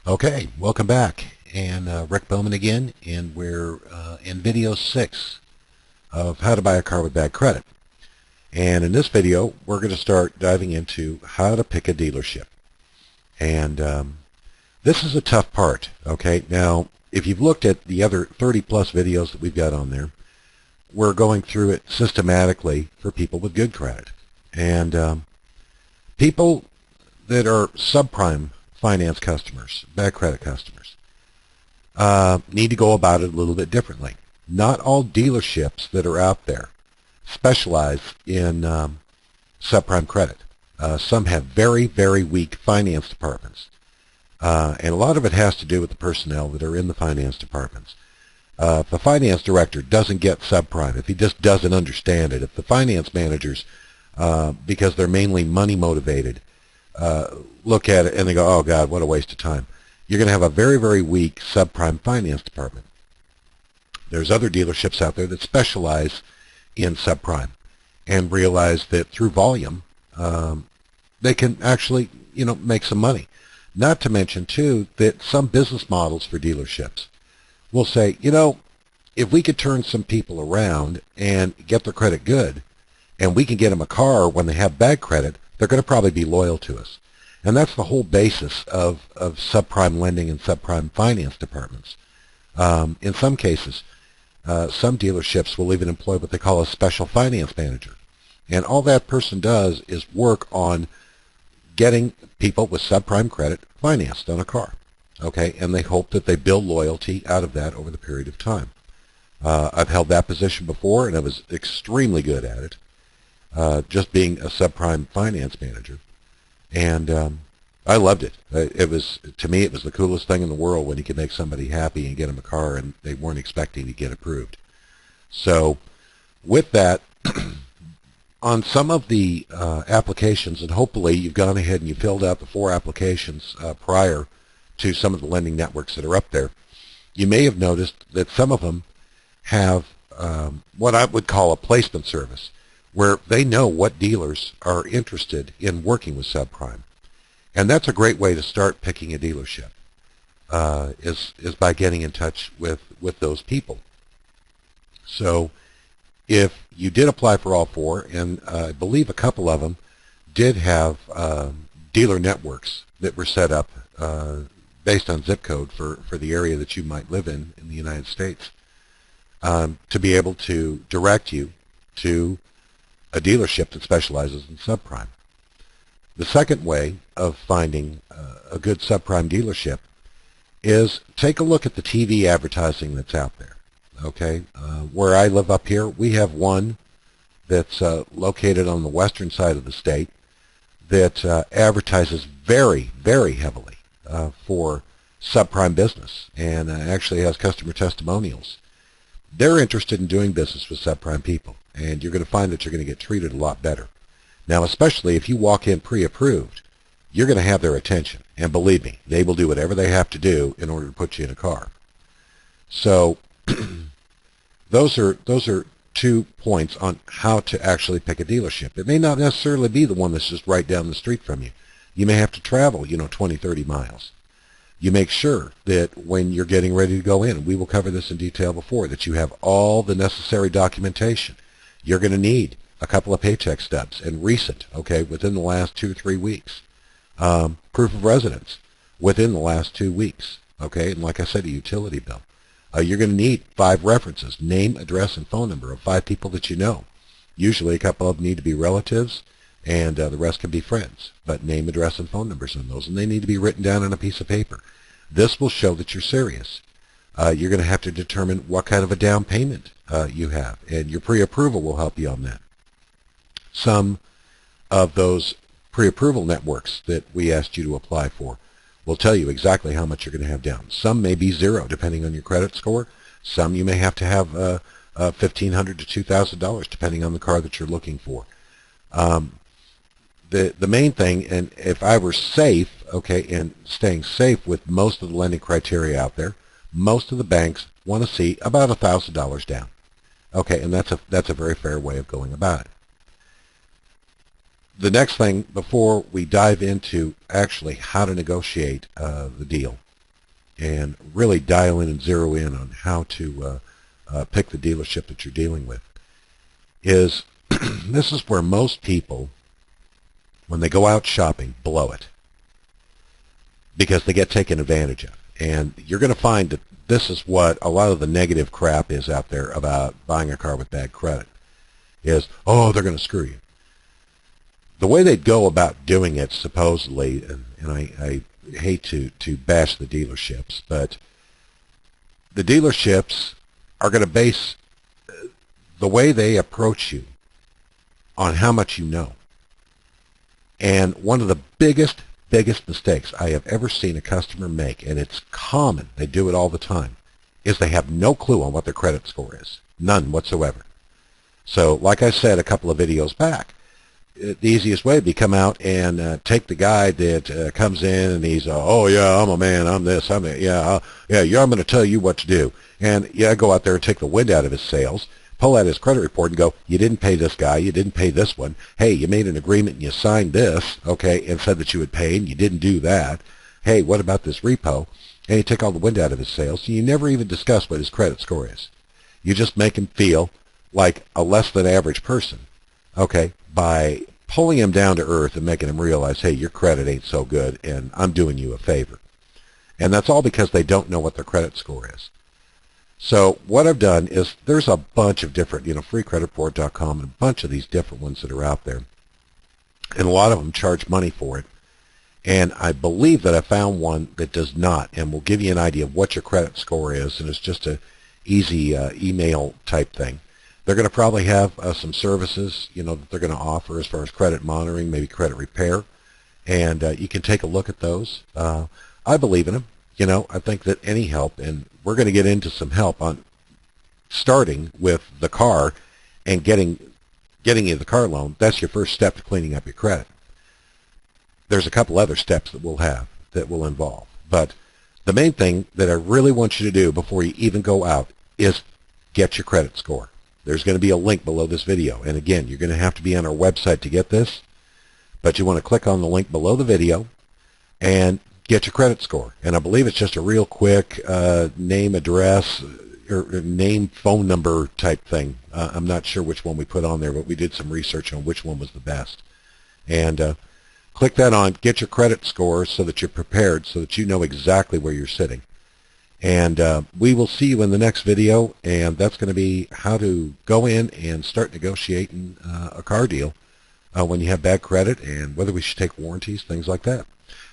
Okay, welcome back. And Rick Bowman again, and we're in video 6 of how to buy a car with bad credit. And in this video, we're going to start diving into how to pick a dealership. And this is a tough part, okay? Now, if you've looked at the other 30 plus videos that we've got on there, we're going through it systematically for people with good credit. And people that are subprime finance customers, bad credit customers, need to go about it a little bit differently. Not all dealerships that are out there specialize in subprime credit. Some have very, very weak finance departments. And a lot of it has to do with the personnel that are in the finance departments. If the finance director doesn't get subprime, if he just doesn't understand it, if the finance managers, because they're mainly money motivated, look at it and they go, oh God, what a waste of time, you're going to have a very, very weak subprime finance department. There's other dealerships out there that specialize in subprime and realize that through volume, they can actually, make some money. Not to mention, too, that some business models for dealerships will say, if we could turn some people around and get their credit good, and we can get them a car when they have bad credit, they're going to probably be loyal to us. And that's the whole basis of subprime lending and subprime finance departments. In some cases, some dealerships will even employ what they call a special finance manager. And all that person does is work on getting people with subprime credit financed on a car. Okay, and they hope that they build loyalty out of that over the period of time. I've held that position before, and I was extremely good at it, just being a subprime finance manager. And I loved it. To me, it was the coolest thing in the world when you could make somebody happy and get them a car and they weren't expecting to get approved. So with that, on some of the applications, and hopefully you've gone ahead and you filled out the 4 applications prior to some of the lending networks that are up there, you may have noticed that some of them have what I would call a placement service, where they know what dealers are interested in working with subprime. And that's a great way to start picking a dealership, is by getting in touch with those people. So if you did apply for all 4, and I believe a couple of them did have dealer networks that were set up based on zip code for the area that you might live in the United States, to be able to direct you to a dealership that specializes in subprime. The second way of finding a good subprime dealership is take a look at the TV advertising that's out there. Okay, where I live up here, we have one that's located on the western side of the state that advertises very, very heavily for subprime business, and actually has customer testimonials. They're interested in doing business with subprime people, and you're going to find that you're going to get treated a lot better. Now, especially if you walk in pre-approved, you're going to have their attention, and believe me, they will do whatever they have to do in order to put you in a car. So those are 2 points on how to actually pick a dealership. It may not necessarily be the one that's just right down the street from you. You may have to travel, 20, 30 miles. You make sure that when you're getting ready to go in, and we will cover this in detail before, that you have all the necessary documentation. You're going to need a couple of paycheck stubs, and recent, okay, within the last 2 or 3 weeks. Proof of residence within the last 2 weeks, okay, and like I said, a utility bill. You're going to need 5 references, name, address, and phone number of 5 people that you know. Usually a couple of them need to be relatives, and the rest can be friends, but name, address, and phone numbers on those, and they need to be written down on a piece of paper. This will show that you're serious. You're going to have to determine what kind of a down payment you have, and your pre-approval will help you on that. Some of those pre-approval networks that we asked you to apply for will tell you exactly how much you're going to have down. Some may be 0, depending on your credit score. Some you may have to have $1,500 to $2,000, depending on the car that you're looking for. The main thing, and if I were safe, okay, and staying safe with most of the lending criteria out there, most of the banks want to see about $1,000 down. Okay, and that's a very fair way of going about it. The next thing, before we dive into actually how to negotiate the deal, and really dial in and zero in on how to pick the dealership that you're dealing with is this is where most people, when they go out shopping, blow it because they get taken advantage of. And you're going to find that this is what a lot of the negative crap is out there about buying a car with bad credit is, oh, they're going to screw you. The way they go about doing it, supposedly, and I hate to bash the dealerships, but the dealerships are going to base the way they approach you on how much you know. And one of the biggest mistakes I have ever seen a customer make, and it's common, they do it all the time, is they have no clue on what their credit score is. None whatsoever. So, like I said a couple of videos back, the easiest way would be come out and take the guy that comes in and he's, oh yeah, I'm a man, I'm this, I'm that, yeah, I'm going to tell you what to do. And yeah, go out there and take the wind out of his sails, pull out his credit report and go, you didn't pay this guy, you didn't pay this one, hey, you made an agreement and you signed this, okay, and said that you would pay and you didn't do that, hey, what about this repo? And you take all the wind out of his sails, so you never even discuss what his credit score is. You just make him feel like a less than average person, okay, by pulling him down to earth and making him realize, hey, your credit ain't so good and I'm doing you a favor. And that's all because they don't know what their credit score is. So what I've done is there's a bunch of different, freecreditreport.com and a bunch of these different ones that are out there. And a lot of them charge money for it. And I believe that I found one that does not and will give you an idea of what your credit score is. And it's just a easy email type thing. They're going to probably have some services, that they're going to offer as far as credit monitoring, maybe credit repair. And you can take a look at those. I believe in them. I think that any help, and we're going to get into some help on starting with the car and getting you the car loan. That's your first step to cleaning up your credit. There's a couple other steps that we'll have that will involve. But the main thing that I really want you to do before you even go out is get your credit score. There's going to be a link below this video. And again, you're going to have to be on our website to get this. But you want to click on the link below the video and get your credit score. And I believe it's just a real quick name, address, or name, phone number type thing. I'm not sure which one we put on there, but we did some research on which one was the best. And click that on, get your credit score so that you're prepared, so that you know exactly where you're sitting. And we will see you in the next video, and that's going to be how to go in and start negotiating a car deal when you have bad credit, and whether we should take warranties, things like that.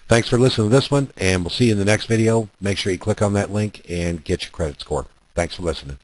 Thanks for listening to this one, and we'll see you in the next video. Make sure you click on that link and get your credit score. Thanks for listening.